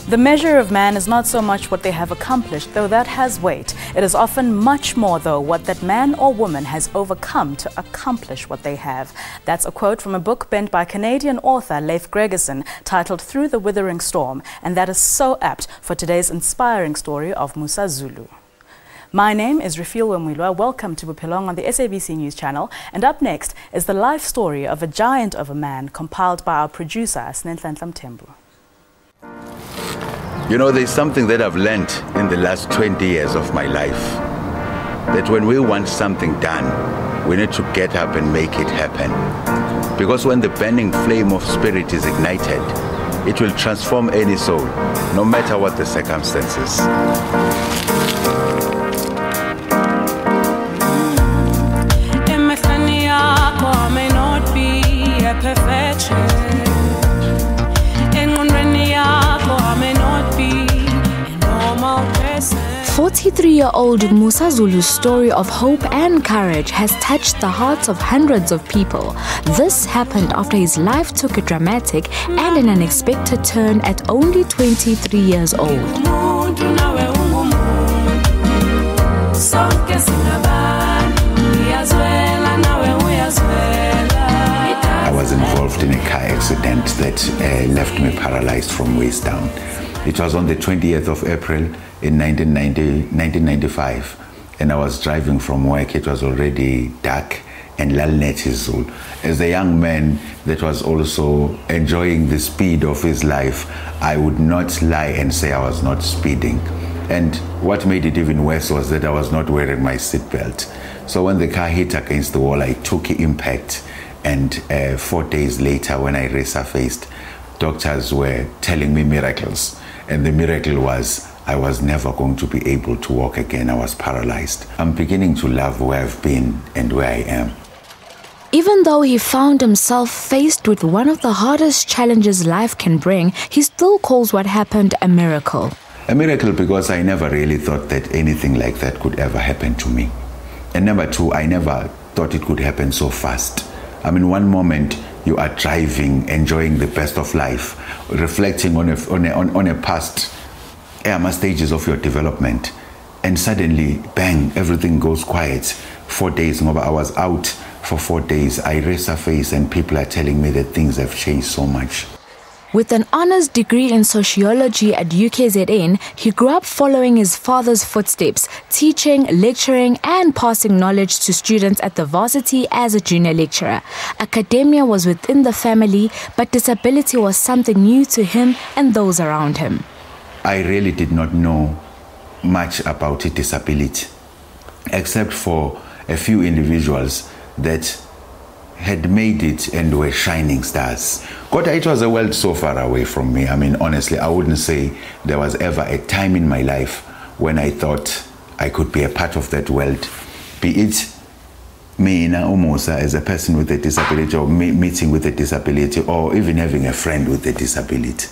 The measure of man is not so much what they have accomplished, though that has weight. It is often much more, though, what that man or woman has overcome to accomplish what they have. That's a quote from a book penned by Canadian author Leif Gregerson titled Through the Withering Storm, and that is so apt for today's inspiring story of Musa Zulu. My name is Rafil Wemwilwa. Welcome to Bophelong on the SABC News channel. And up next is the life story of a giant of a man compiled by our producer, Snenhlanhla Mthembu. You know, there's something that I've learned in the last 20 years of my life. That when we want something done, we need to get up and make it happen. Because when the burning flame of spirit is ignited, it will transform any soul, no matter what the circumstances. May not be a perfection. 43-year-old Musa Zulu's story of hope and courage has touched the hearts of hundreds of people. This happened after his life took a dramatic and an unexpected turn at only 23 years old. I was involved in a car accident that left me paralyzed from waist down. It was on the 20th of April in 1995, and I was driving from work. It was already dark and lalnetizul. As a young man that was also enjoying the speed of his life, I would not lie and say I was not speeding. And what made it even worse was that I was not wearing my seatbelt. So when the car hit against the wall, I took impact. And 4 days later, when I resurfaced, doctors were telling me miracles. And the miracle was I was never going to be able to walk again. I was paralyzed. I'm beginning to love where I've been and where I am. Even though he found himself faced with one of the hardest challenges life can bring, he still calls what happened a miracle. A miracle because I never really thought that anything like that could ever happen to me. And number two, I never thought it could happen so fast. I mean, one moment you are driving, enjoying the best of life, reflecting on a past stages of your development, and suddenly, bang, everything goes quiet. 4 days, I was out for 4 days. I resurfaced and people are telling me that things have changed so much. With an honors degree in sociology at UKZN, he grew up following his father's footsteps, teaching, lecturing, and passing knowledge to students at the varsity as a junior lecturer. Academia was within the family, but disability was something new to him and those around him. I really did not know much about a disability, except for a few individuals that had made it and were shining stars. God, it was a world so far away from me. I mean, honestly, I wouldn't say there was ever a time in my life when I thought I could be a part of that world, be it me or Musa as a person with a disability, or meeting with a disability, or even having a friend with a disability.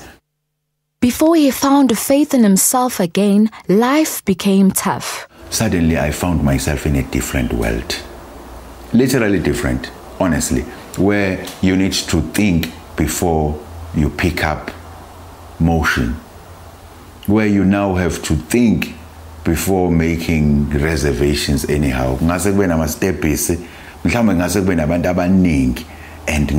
Before he found faith in himself again, life became tough. Suddenly, I found myself in a different world. Literally different. Honestly, where you need to think before you pick up motion, where you now have to think before making reservations anyhow. And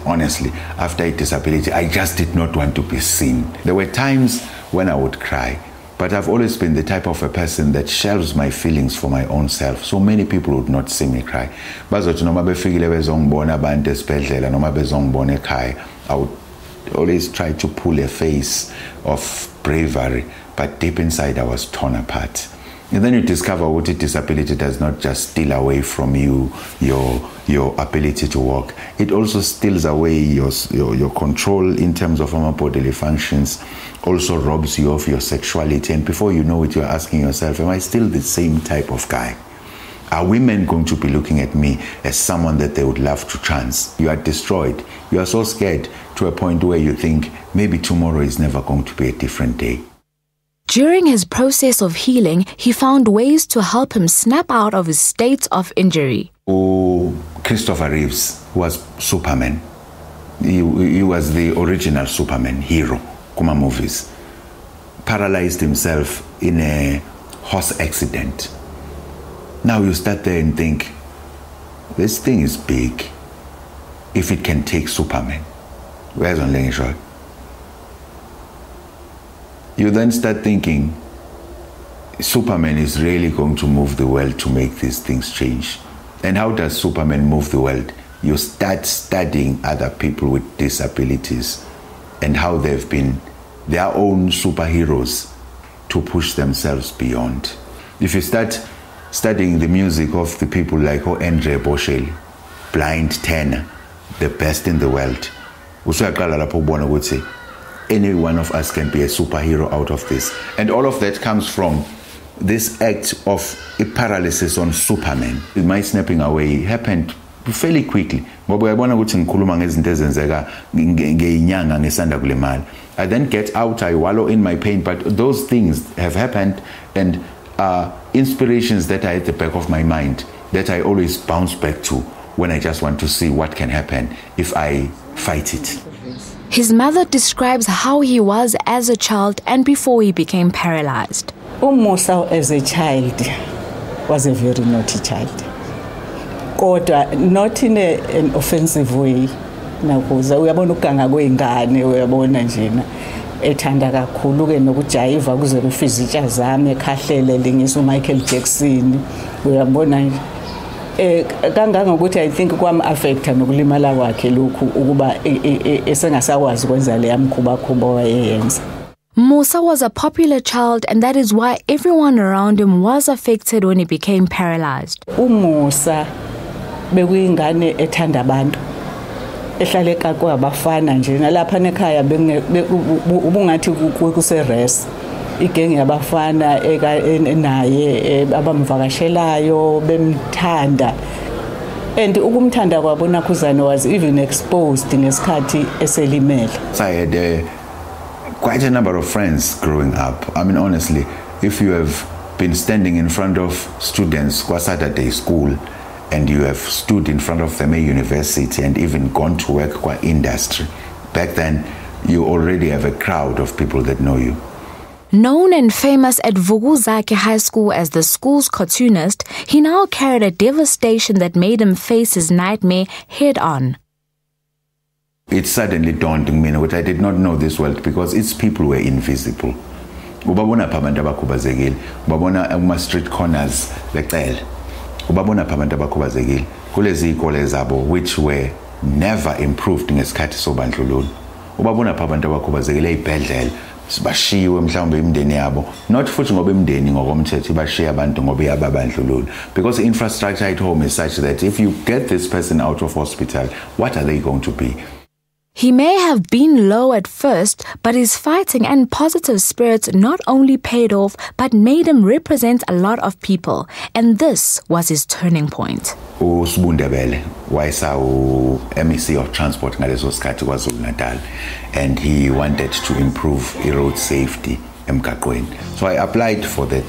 honestly, after a disability, I just did not want to be seen. There were times when I would cry, but I've always been the type of a person that shelves my feelings for my own self. So many people would not see me cry. I would always try to pull a face of bravery, but deep inside I was torn apart. And then you discover what a disability does not just steal away from you your ability to walk. It also steals away your control in terms of bodily functions, also robs you of your sexuality. And before you know it, you're asking yourself, am I still the same type of guy? Are women going to be looking at me as someone that they would love to chance? You are destroyed. You are so scared to a point where you think maybe tomorrow is never going to be a different day. During his process of healing, he found ways to help him snap out of his state of injury. Christopher Reeves was Superman. He was the original Superman hero, Kuma movies. paralyzed himself in a horse accident. Now you start there and think, this thing is big. If it can take Superman, where's on Lengishoy? You then start thinking, Superman is really going to move the world to make these things change. And how does Superman move the world? You start studying other people with disabilities and how they've been their own superheroes to push themselves beyond. If you start studying the music of the people like Andre Boschel, blind tenor, the best in the world, any one of us can be a superhero out of this. And all of that comes from this act of a paralysis on Superman. My snapping away happened fairly quickly. I then get out, I wallow in my pain, but those things have happened and are inspirations that are at the back of my mind that I always bounce back to when I just want to see what can happen if I fight it. His mother describes how he was as a child and before he became paralyzed. Musa as a child was a very naughty child. Not in an offensive way. Nakuza uyabona ukuganga kweingane uyabona njena ethanda kakhulu ke nokujayiva kuze kufize itsha zami ekhahlele lingisa uMichael Jackson uyabona nje kanganga ukuthi I think kwam affecta nokulimala kwakhe lokhu ukuba esengasakwazi ukwenza le yamkhuba khuba wayeyenza. Musa was a popular child and that is why everyone around him was affected when he became paralyzed. Musa bekuyingane ethanda abantu ehlale kwabafana nje nalapha nekhaya ubungathi kuserest igenge yabafana naye abamvakashelayo bemthanda and ukumthanda kwabo Nakhuzane was even exposed ngesikhathi eselimele. I had quite a number of friends growing up. I mean, honestly, if you have been standing in front of students kwa Saturday school and you have stood in front of them at university and even gone to work qua industry, back then you already have a crowd of people that know you. Known and famous at Vuguzake High School as the school's cartoonist, he now carried a devastation that made him face his nightmare head on. It suddenly dawned on me that I did not know this world because its people were invisible. Ubabona phamanda bakhubazekile, ubabona kuma street corners lecele. Ubabona phamanda bakhubazekile kulezi ikole zabo which were never improved ngesikhathi sobandlululo. Ubabona phamanda bakhubazekile ezibhedlela sibashiwe mhlawumbe imndeni yabo, not futhi ngoba imndeni ngokomthetho ibashiya abantu ngoba yababandlululo, because the infrastructure at home is such that if you get this person out of hospital, what are they going to be? He may have been low at first, but his fighting and positive spirit not only paid off, but made him represent a lot of people. And this was his turning point. Usbundebele wayesa MEC of Transport ngaleso sikhathi KwaZulu-Natal, and he wanted to improve road safety emgaqweni. So I applied for that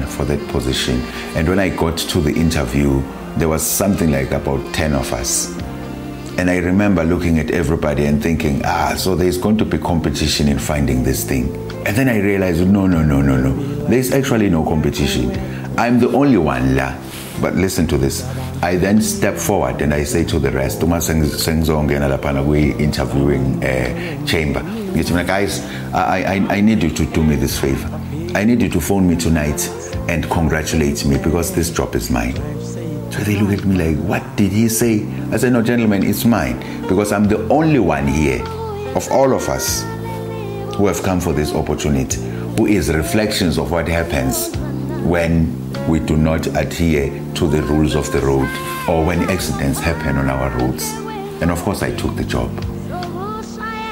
for that position, and when I got to the interview, there was something like about 10 of us. And I remember looking at everybody and thinking, so there's going to be competition in finding this thing. And then I realized, no. There's actually no competition. I'm the only one la. But listen to this. I then step forward and I say to the rest, interviewing chamber, guys, I need you to do me this favor. I need you to phone me tonight and congratulate me because this job is mine. So they look at me like, what did he say? I said, no, gentlemen, it's mine because I'm the only one here of all of us who have come for this opportunity, who is reflections of what happens when we do not adhere to the rules of the road or when accidents happen on our roads. And of course, I took the job.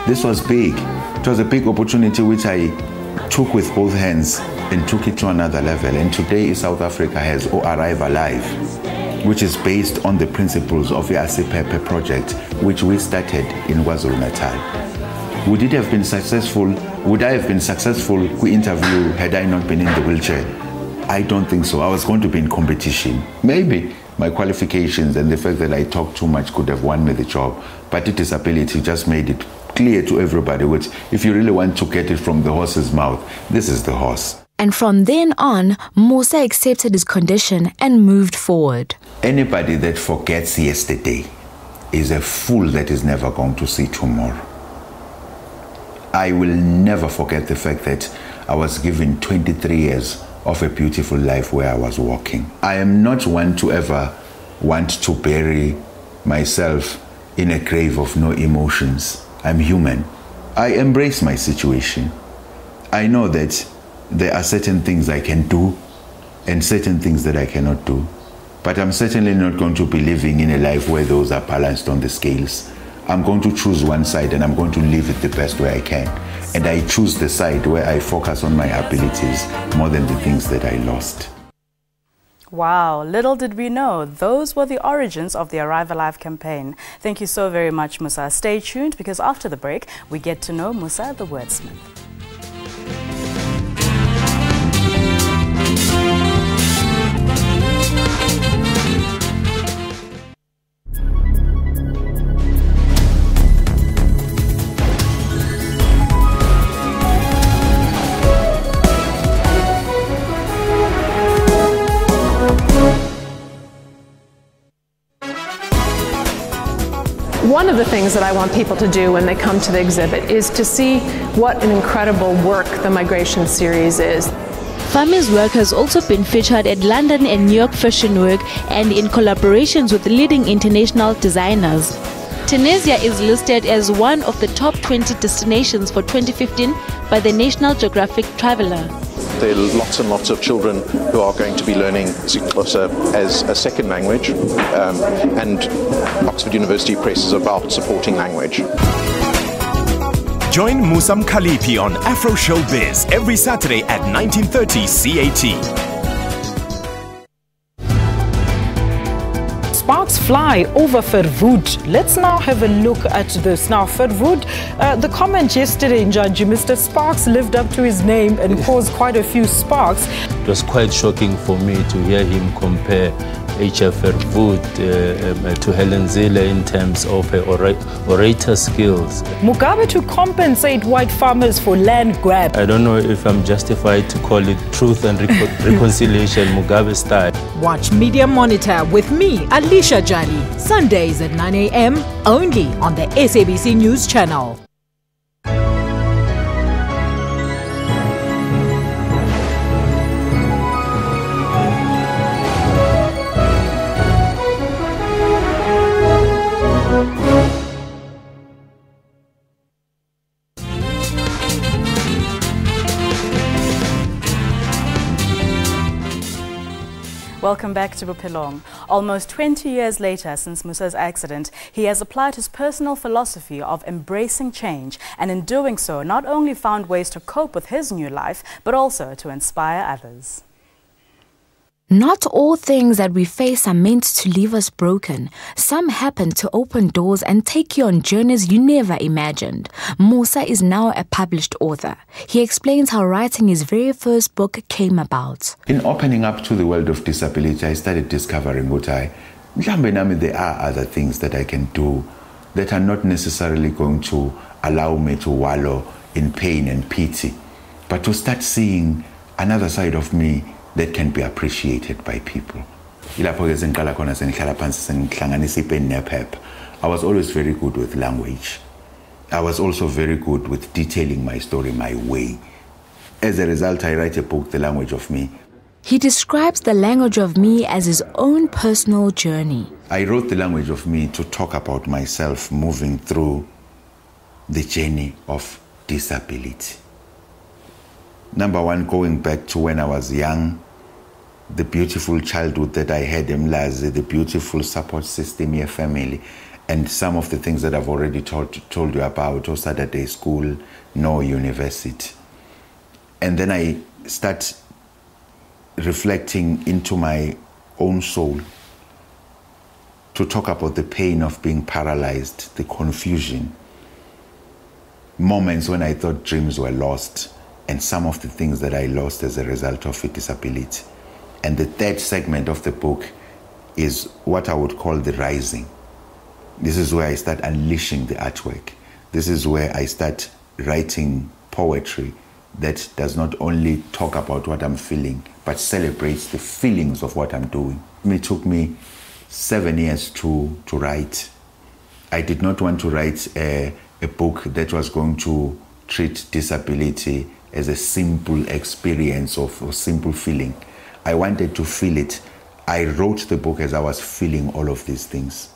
This was big. It was a big opportunity which I took with both hands and took it to another level. And today, South Africa has Arrive Alive, which is based on the principles of the ASIPEPE project, which we started in KwaZulu-Natal. Would I have been successful with interview had I not been in the wheelchair? I don't think so. I was going to be in competition. Maybe my qualifications and the fact that I talk too much could have won me the job, but the disability just made it clear to everybody, which if you really want to get it from the horse's mouth, this is the horse. And from then on, Musa accepted his condition and moved forward. Anybody that forgets yesterday is a fool that is never going to see tomorrow. I will never forget the fact that I was given 23 years of a beautiful life where I was walking. I am not one to ever want to bury myself in a grave of no emotions. I'm human. I embrace my situation. I know that there are certain things I can do and certain things that I cannot do. But I'm certainly not going to be living in a life where those are balanced on the scales. I'm going to choose one side and I'm going to live it the best way I can. And I choose the side where I focus on my abilities more than the things that I lost. Wow, little did we know, those were the origins of the Arrive Alive campaign. Thank you so very much, Musa. Stay tuned because after the break, we get to know Musa the wordsmith. One of the things that I want people to do when they come to the exhibit is to see what an incredible work the Migration series is. Fami's work has also been featured at London and New York Fashion Week and in collaborations with leading international designers. Tunisia is listed as one of the top 20 destinations for 2015 by the National Geographic Traveller. There are lots and lots of children who are going to be learning Xhosa as a second language, and Oxford University Press is about supporting language. Join Musam Khalipi on Afro Showbiz every Saturday at 19:30 CAT. Sparks fly over Verwoerd. Let's now have a look at this. Now, Verwoerd, the comment yesterday in Judge, Mr. Sparks lived up to his name and caused quite a few sparks. It was quite shocking for me to hear him compare H.F. Verwoerd to Helen Zille in terms of her orator skills. Mugabe to compensate white farmers for land grab. I don't know if I'm justified to call it truth and reconciliation Mugabe style. Watch Media Monitor with me, Alicia Jali, Sundays at 9 a.m. only on the SABC News Channel. Welcome back to Bophelong. Almost 20 years later since Musa's accident, he has applied his personal philosophy of embracing change and in doing so not only found ways to cope with his new life, but also to inspire others. Not all things that we face are meant to leave us broken. Some happen to open doors and take you on journeys you never imagined. Musa is now a published author. He explains how writing his very first book came about. In opening up to the world of disability, I started discovering there are other things that I can do that are not necessarily going to allow me to wallow in pain and pity, but to start seeing another side of me that can be appreciated by people. I was always very good with language. I was also very good with detailing my story my way. As a result, I write a book, The Language of Me. He describes The Language of Me as his own personal journey. I wrote The Language of Me to talk about myself moving through the journey of disability. Number one, going back to when I was young, the beautiful childhood that I had in Mlazi, the beautiful support system, your family, and some of the things that I've already told you about, or Saturday school, no university. And then I start reflecting into my own soul to talk about the pain of being paralyzed, the confusion, moments when I thought dreams were lost, and some of the things that I lost as a result of a disability. And the third segment of the book is what I would call the rising. This is where I start unleashing the artwork. this is where I start writing poetry that does not only talk about what I'm feeling, but celebrates the feelings of what I'm doing. It took me 7 years to write. I did not want to write a book that was going to treat disability as a simple experience of a simple feeling. I wanted to feel it. I wrote the book as I was feeling all of these things.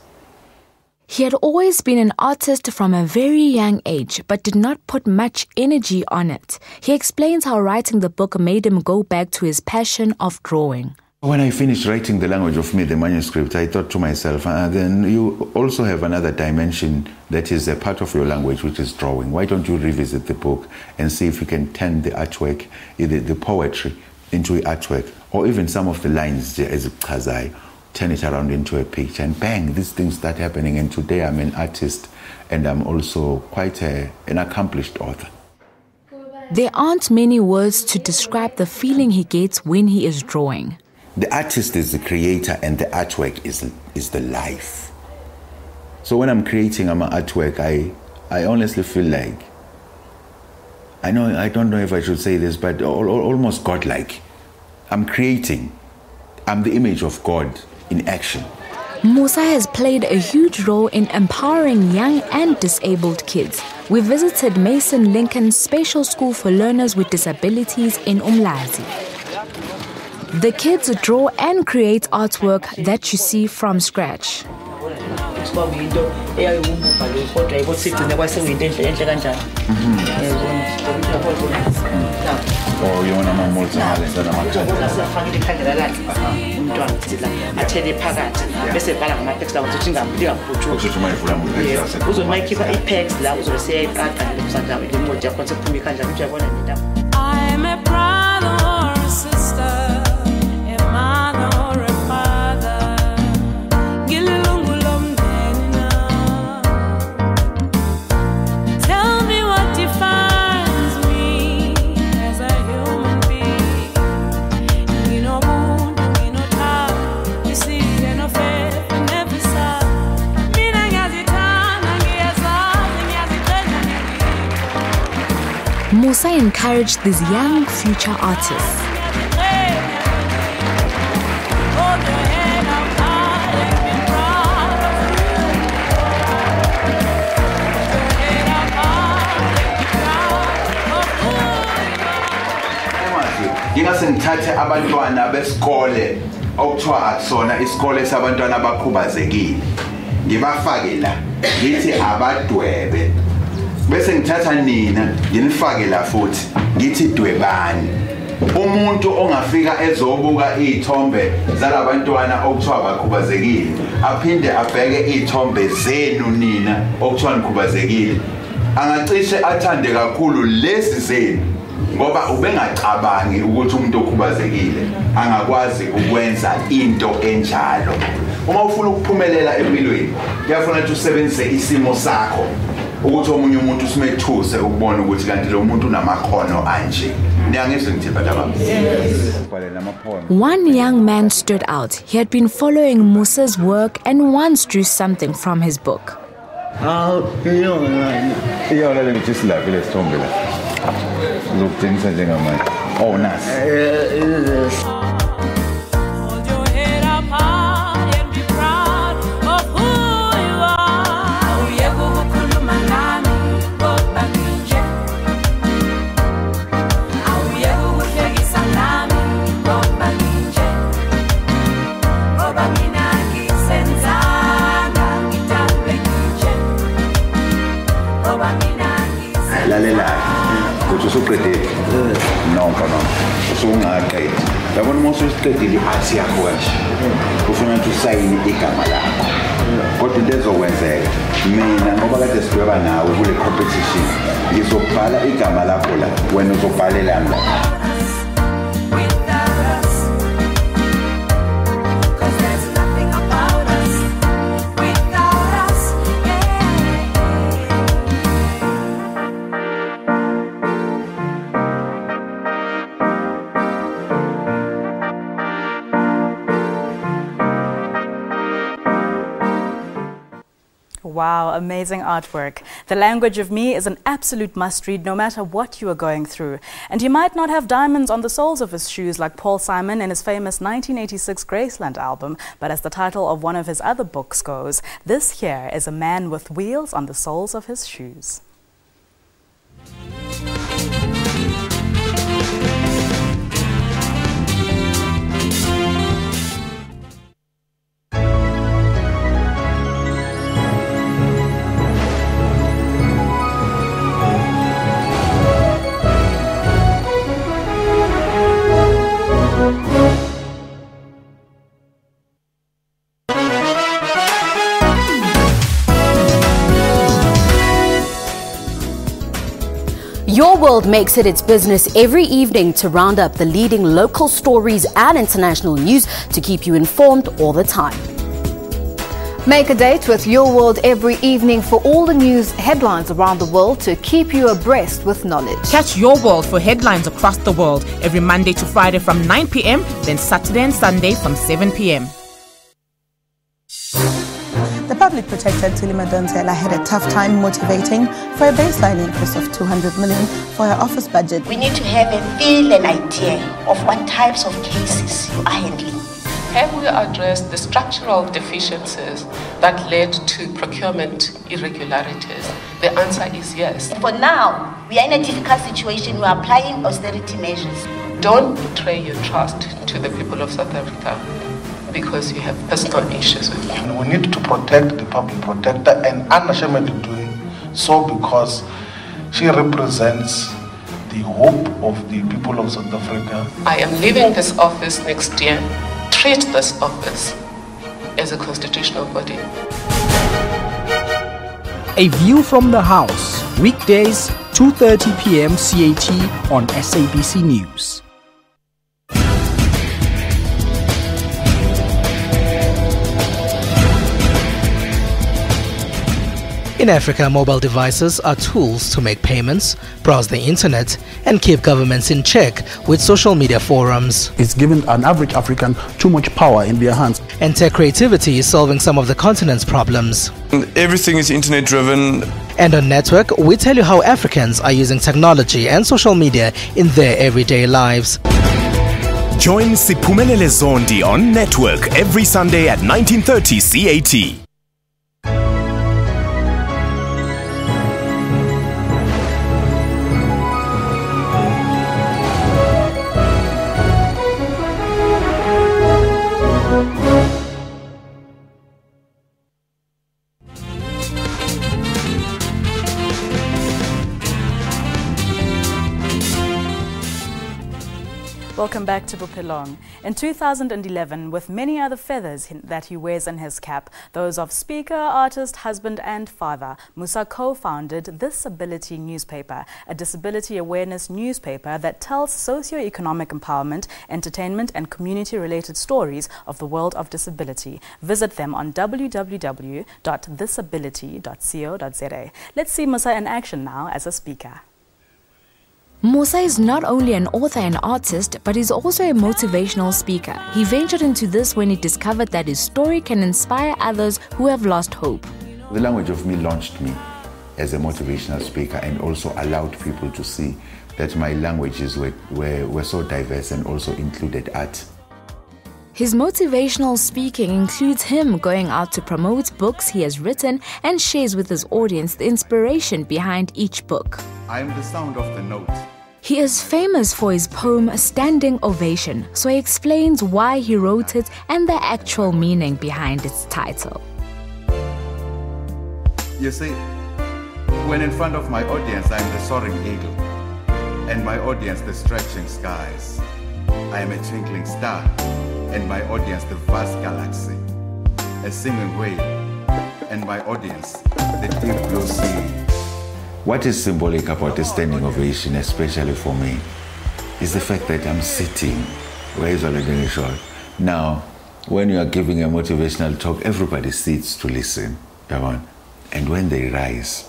He had always been an artist from a very young age, but did not put much energy on it. He explains how writing the book made him go back to his passion of drawing. When I finished writing The Language of Me, the manuscript, I thought to myself, then you also have another dimension that is a part of your language, which is drawing. Why don't you revisit the book and see if you can turn the artwork, the poetry, into an artwork, or even some of the lines as a chazai, turn it around into a picture, and bang, these things start happening. And today I'm an artist, and I'm also quite an accomplished author. There aren't many words to describe the feeling he gets when he is drawing. The artist is the creator, and the artwork is the life. So when I'm creating my artwork, I honestly feel like, I don't know if I should say this, but almost godlike. I'm creating. I'm the image of God in action. Musa has played a huge role in empowering young and disabled kids. We visited Mason Lincoln's Special School for Learners with Disabilities in Umlazi. The kids draw and create artwork that you see from scratch. Oh, you want to more talent than I'm a brother or a sister, a mother or a father. Tell me what defines me as a human being. You know, you know, time, you see, you know, faith, you never saw. Musa encouraged these young future artists. Ngingasengithathe abantwana besikole okuthiwa akusona isikole sabantwana abakhubazekile ngibafake la ngithi abadwebe bese ngithatha nina nginifake la futhi ngithi dwebani umuntu ongafika ezobuka izithombe zalabantwana okuthiwa bakhubazekile aphinde abheke izithombe zenu nina okuthiwa nikhubazekile angacishe athande kakhulu lezi zenu ngoba ubengacabangi ukuthi umuntu okhubazekile angakwazi ukwenza into enjalo. Uma ufuna ukuphumelela empilweni kuyafuna ukuthi usebenzise isimo sakho ukuthi omunye umuntu usimethuse ukubona ukuthi kanti lo muntu unamakhono anje. One young man stood out. He had been following Musa's work and once drew something from his book. Look, oh, nice. Hold your head up high and be proud of who you are. No, usungaqedi yabona uma ususiqedile i-art yakho kanje ufuna usayine igama lakho kodwa into ezokwenzeka mina ngoba kade sidweba nawe kule competition ngizobhala igama lakho la wena uzobhalela mina. Wow, amazing artwork. The Language of Me is an absolute must-read no matter what you are going through. And he might not have diamonds on the soles of his shoes like Paul Simon in his famous 1986 Graceland album, but as the title of one of his other books goes, this here is a man with wheels on the soles of his shoes. Your World makes it its business every evening to round up the leading local stories and international news to keep you informed all the time. Make a date with Your World every evening for all the news headlines around the world to keep you abreast with knowledge. Catch Your World for headlines across the world every Monday to Friday from 9 p.m, then Saturday and Sunday from 7 p.m. The public protector Tilima Donsela had a tough time motivating for a baseline increase of 200 million for her office budget. We need to have a feel and idea of what types of cases you are handling. Have we addressed the structural deficiencies that led to procurement irregularities? The answer is yes. For now, we are in a difficult situation. We are applying austerity measures. Don't betray your trust to the people of South Africa because you have personal issues with them. And we need to protect the public protector, and unashamedly doing so because she represents the hope of the people of South Africa. I am leaving this office next year. Treat this office as a constitutional body. A View from the House, weekdays 2:30 p.m. CAT on SABC News. In Africa, mobile devices are tools to make payments, browse the internet, and keep governments in check with social media forums. It's given an average African too much power in their hands. And tech creativity is solving some of the continent's problems. Everything is internet driven. And on Network, we tell you how Africans are using technology and social media in their everyday lives. Join Siphumelele Zondi on Network every Sunday at 19:30 CAT. Welcome back to Bophelong. In 2011, with many other feathers that he wears in his cap, those of speaker, artist, husband and father, Musa co-founded This Ability newspaper, a disability awareness newspaper that tells socio-economic empowerment, entertainment and community-related stories of the world of disability. Visit them on www.thisability.co.za. Let's see Musa in action now as a speaker. Musa is not only an author and artist, but is also a motivational speaker. He ventured into this when he discovered that his story can inspire others who have lost hope. The Language of Me launched me as a motivational speaker and also allowed people to see that my languages were so diverse and also included art. His motivational speaking includes him going out to promote books he has written and shares with his audience the inspiration behind each book. I am the sound of the note. He is famous for his poem Standing Ovation, so he explains why he wrote it and the actual meaning behind its title. You see, when in front of my audience I am the soaring eagle, and my audience the stretching skies. I am a twinkling star, and my audience the vast galaxy, a singing whale, and my audience the deep blue sea. What is symbolic about a standing ovation, especially for me, is the fact that I'm sitting where is already short. Now, when you are giving a motivational talk, everybody sits to listen, and when they rise,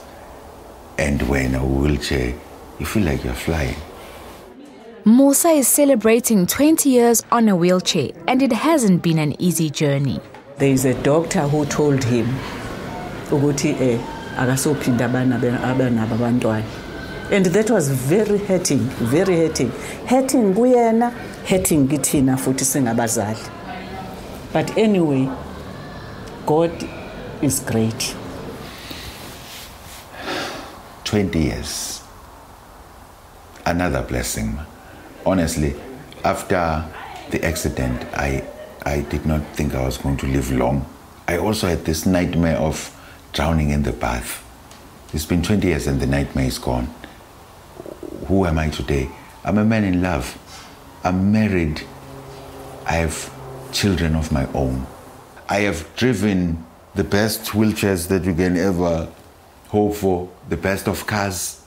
and when a wheelchair, you feel like you're flying. Musa is celebrating 20 years on a wheelchair, and it hasn't been an easy journey. There is a doctor who told him, ukuthi akasophinda abanabo abantwana. And that was very hurting, very hurting. Hurting kuyena, hurting kithina futhi singabazali. But anyway, God is great. 20 years. Another blessing. Honestly, after the accident, I did not think I was going to live long. I also had this nightmare of drowning in the bath. It's been 20 years and the nightmare is gone. Who am I today? I'm a man in love. I'm married. I have children of my own. I have driven the best wheelchairs that you can ever hope for, the best of cars.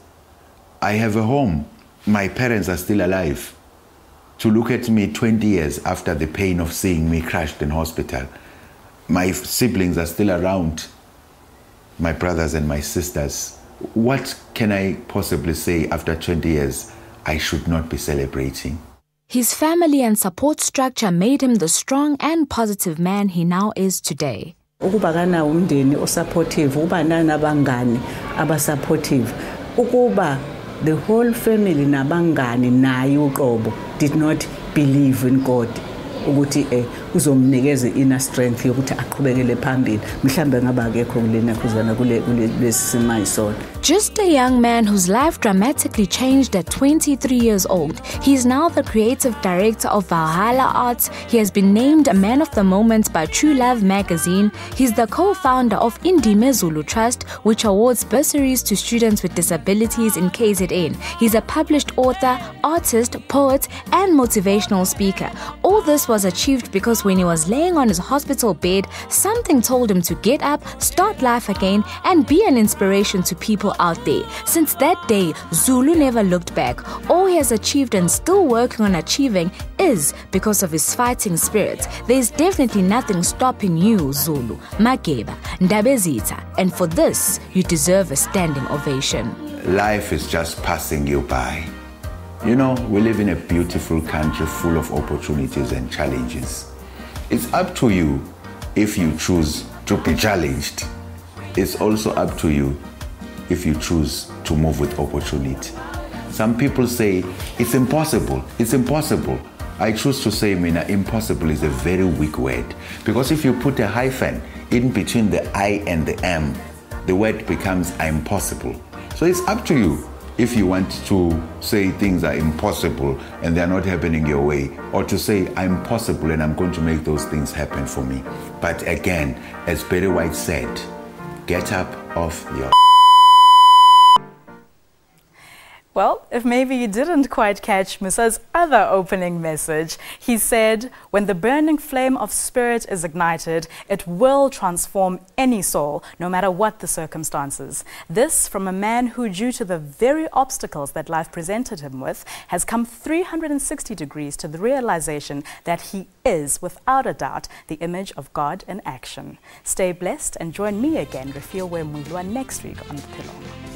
I have a home. My parents are still alive. To look at me 20 years after the pain of seeing me crushed in hospital, my siblings are still around, my brothers and my sisters. What can I possibly say after 20 years I should not be celebrating? His family and support structure made him the strong and positive man he now is today. Ukuba kana umndeni osupportive, uba nanabangani abasupportive, ukuba the whole family nabangani naye uqobo did not believe in God ukuthi uzomnikeza inner strength yokuthi aqhubekele phambili mhlambe ngaba akekho kulena kuzana kule sima isona. Just a young man whose life dramatically changed at 23 years old. He is now the creative director of Valhalla Arts. He has been named a Man of the Moment by True Love magazine. He's the co-founder of Indime Zulu Trust, which awards bursaries to students with disabilities in KZN. He's a published author, artist, poet, and motivational speaker. All this was achieved because when he was laying on his hospital bed, something told him to get up, start life again, and be an inspiration to people out there. Since that day, Zulu never looked back. All he has achieved and still working on achieving is because of his fighting spirit. There's definitely nothing stopping you, Zulu, Mageba, Ndabezita, and for this, you deserve a standing ovation. Life is just passing you by. You know, we live in a beautiful country full of opportunities and challenges. It's up to you if you choose to be challenged. It's also up to you if you choose to move with opportunity. Some people say, it's impossible, it's impossible. I choose to say, Mina, impossible is a very weak word. Because if you put a hyphen in between the I and the M, the word becomes impossible. So it's up to you if you want to say things are impossible and they're not happening your way, or to say, I'm possible and I'm going to make those things happen for me. But again, as Betty White said, get up off your Well, if maybe you didn't quite catch Musa's other opening message, he said, when the burning flame of spirit is ignited, it will transform any soul, no matter what the circumstances. This from a man who, due to the very obstacles that life presented him with, has come 360 degrees to the realization that he is, without a doubt, the image of God in action. Stay blessed and join me again, Refiwe Mulwa, next week on Bophelong.